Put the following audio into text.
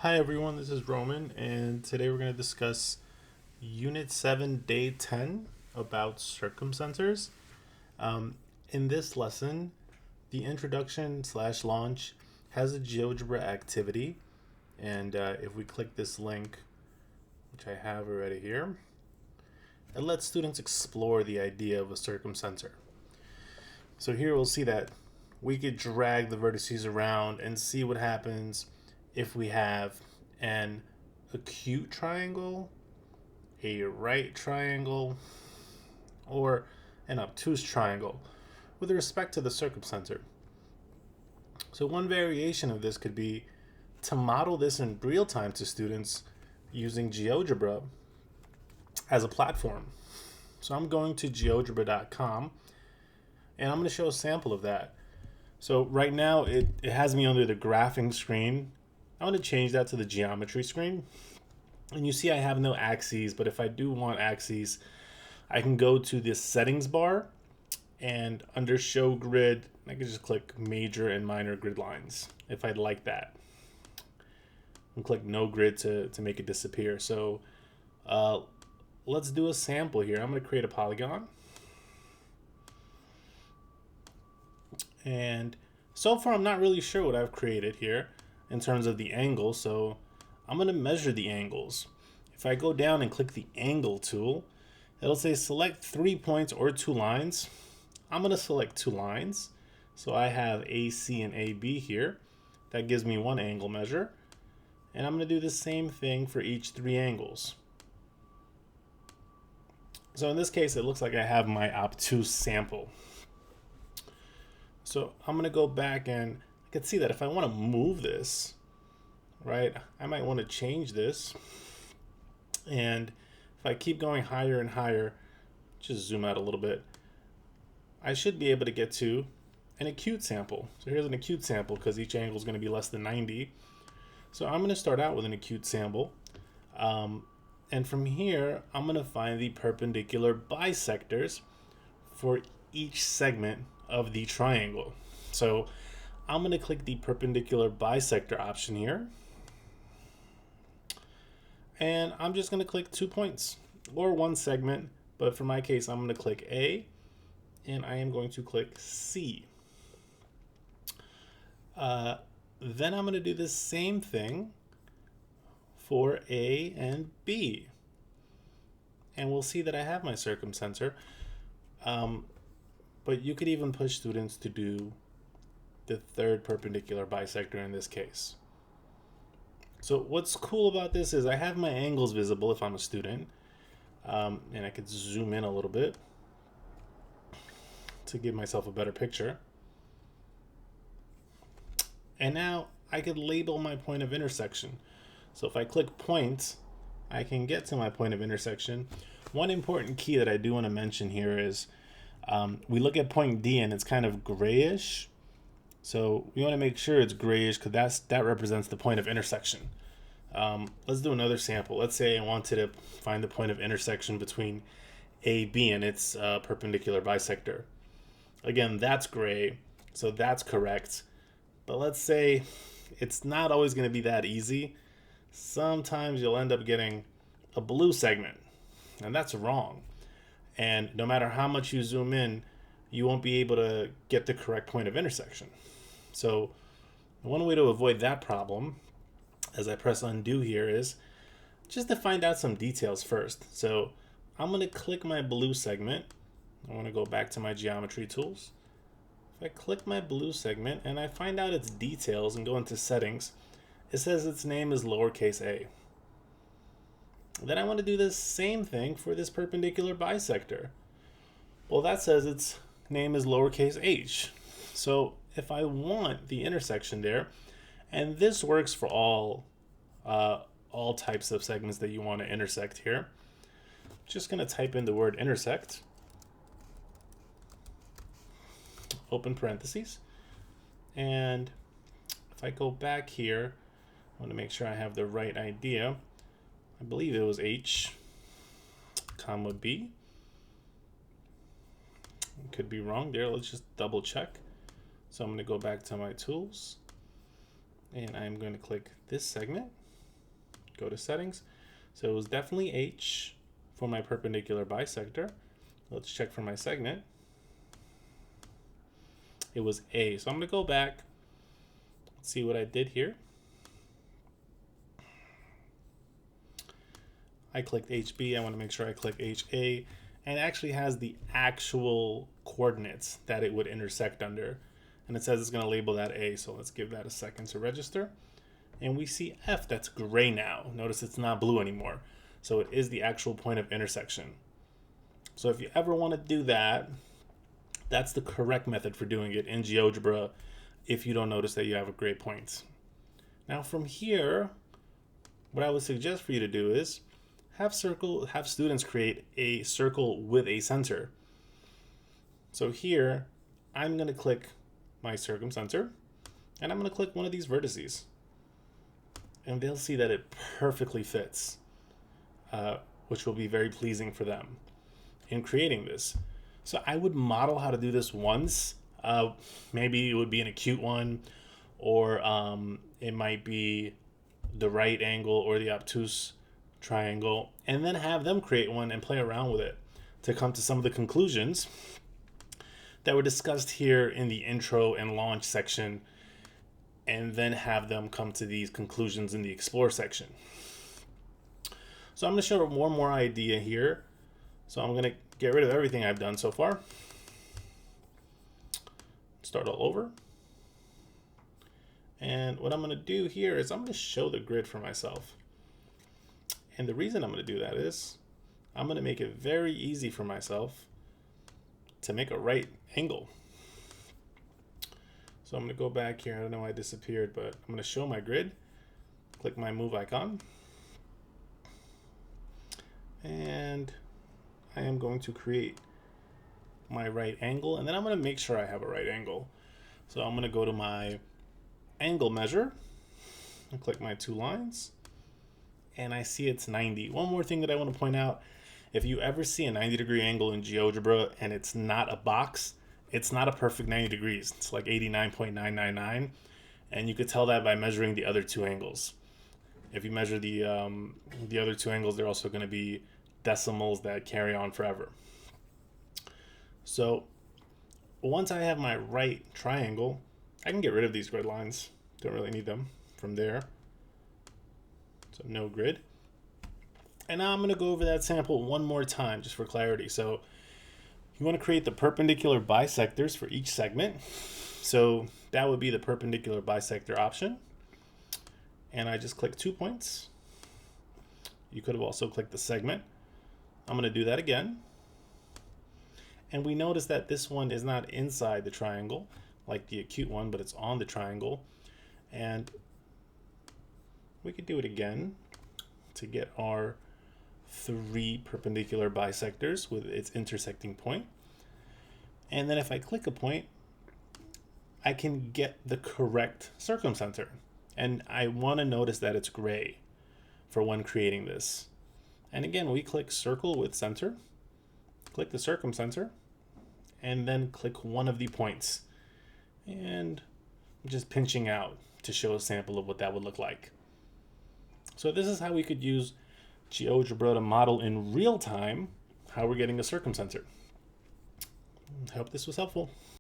Hi everyone, this is Roman, and today we're going to discuss Unit 7, Day 10 about circumcenters. Um, in this lesson, the introduction slash launch has a GeoGebra activity, and if we click this link, which I have already here, it lets students explore the idea of a circumcenter. So here we'll see that we could drag the vertices around and see what happens if we have an acute triangle, a right triangle, or an obtuse triangle with respect to the circumcenter. So one variation of this could be to model this in real time to students using Geogebra as a platform. So I'm going to geogebra.com and I'm going to show a sample of that. So right now it has me under the graphing screen. I want to change that to the geometry screen. And you see I have no axes, but if I do want axes, I can go to the settings bar and under show grid, I can just click major and minor grid lines if I'd like that. And click no grid to make it disappear. So let's do a sample here. I'm going to create a polygon. And so far I'm not really sure what I've created here in terms of the angle, so I'm going to measure the angles. If I go down and click the angle tool, it'll say select 3 points or 2 lines. I'm going to select 2 lines. So I have AC and AB here. That gives me one angle measure. And I'm going to do the same thing for each 3 angles. So in this case, it looks like I have my obtuse sample. So I'm going to go back and I can see that if I want to move this, right, I might want to change this. And if I keep going higher and higher, just zoom out a little bit, I should be able to get to an acute sample. So here's an acute sample because each angle is going to be less than 90. So I'm going to start out with an acute sample. And from here, I'm going to find the perpendicular bisectors for each segment of the triangle. So I'm going to click the perpendicular bisector option here. And I'm just going to click 2 points or 1 segment. But for my case, I'm going to click A and I am going to click C. Then I'm going to do the same thing for A and B. And we'll see that I have my circumcenter. But you could even push students to do the third perpendicular bisector in this case. So what's cool about this is I have my angles visible if I'm a student. And I could zoom in a little bit to give myself a better picture. And now I could label my point of intersection. So if I click point, I can get to my point of intersection. One important key that I do want to mention here is we look at point D and it's kind of grayish. So we want to make sure it's grayish because that represents the point of intersection. Let's do another sample. Let's say I wanted to find the point of intersection between AB and its perpendicular bisector. Again, that's gray, so that's correct. But let's say it's not always going to be that easy. Sometimes you'll end up getting a blue segment, and that's wrong. And no matter how much you zoom in, you won't be able to get the correct point of intersection. So one way to avoid that problem, as I press undo here, is just to find out some details first. So I'm going to click my blue segment. I want to go back to my geometry tools. If I click my blue segment and I find out its details and go into settings, it says its name is lowercase a. Then I want to do the same thing for this perpendicular bisector. Well, that says its name is lowercase h. So if I want the intersection there, and this works for all types of segments that you want to intersect here, I'm just going to type in the word intersect, open parentheses, and if I go back here, I want to make sure I have the right idea. I believe it was H, comma B. Could be wrong there. Let's just double check. So I'm going to go back to my tools and I'm going to click this segment Go to settings. So it was definitely H for my perpendicular bisector. Let's check for my segment. It was A. So I'm going to go back, see what I did here. I clicked HB. I want to make sure I click HA, and it actually has the actual coordinates that it would intersect under. And it says it's going to label that A. So let's give that a second to register. And we see F, that's gray now. Notice it's not blue anymore. So it is the actual point of intersection. So if you ever want to do that, that's the correct method for doing it in GeoGebra if you don't notice that you have a gray point. Now from here, what I would suggest for you to do is have students create a circle with a center. So here, I'm going to click my circumcenter, and I'm going to click one of these vertices. And they'll see that it perfectly fits, which will be very pleasing for them in creating this. So I would model how to do this once. Maybe it would be an acute one, or it might be the right angle or the obtuse triangle, and then have them create one and play around with it to come to some of the conclusions that were discussed here in the intro and launch section, and then have them come to these conclusions in the explore section. So I'm going to show one more idea here. So I'm going to get rid of everything I've done so far. Start all over. And what I'm going to do here is I'm going to show the grid for myself. And the reason I'm going to do that is I'm going to make it very easy for myself to make a right angle. So I'm going to go back here. I don't know why I disappeared, but I'm going to show my grid. Click my move icon. And I am going to create my right angle, and then I'm going to make sure I have a right angle. So I'm going to go to my angle measure and click my two lines, and I see it's 90. One more thing that I want to point out, if you ever see a 90-degree angle in GeoGebra and it's not a box, it's not a perfect 90 degrees. It's like 89.999, and you could tell that by measuring the other two angles. If you measure the other two angles, they're also going to be decimals that carry on forever. So once I have my right triangle, I can get rid of these grid lines. Don't really need them from there. So no grid. And now I'm going to go over that sample one more time just for clarity. So you want to create the perpendicular bisectors for each segment. So that would be the perpendicular bisector option. And I just click 2 points. You could have also clicked the segment. I'm going to do that again. And we notice that this one is not inside the triangle like the acute one, but it's on the triangle. And we could do it again to get our 3 perpendicular bisectors with its intersecting point. And then if I click a point, I can get the correct circumcenter. And I want to notice that it's gray for when creating this. And again, we click circle with center, click the circumcenter, and then click one of the points. And I'm just pinching out to show a sample of what that would look like. So this is how we could use GeoGebra to model in real time how we're getting a circumcenter. I hope this was helpful.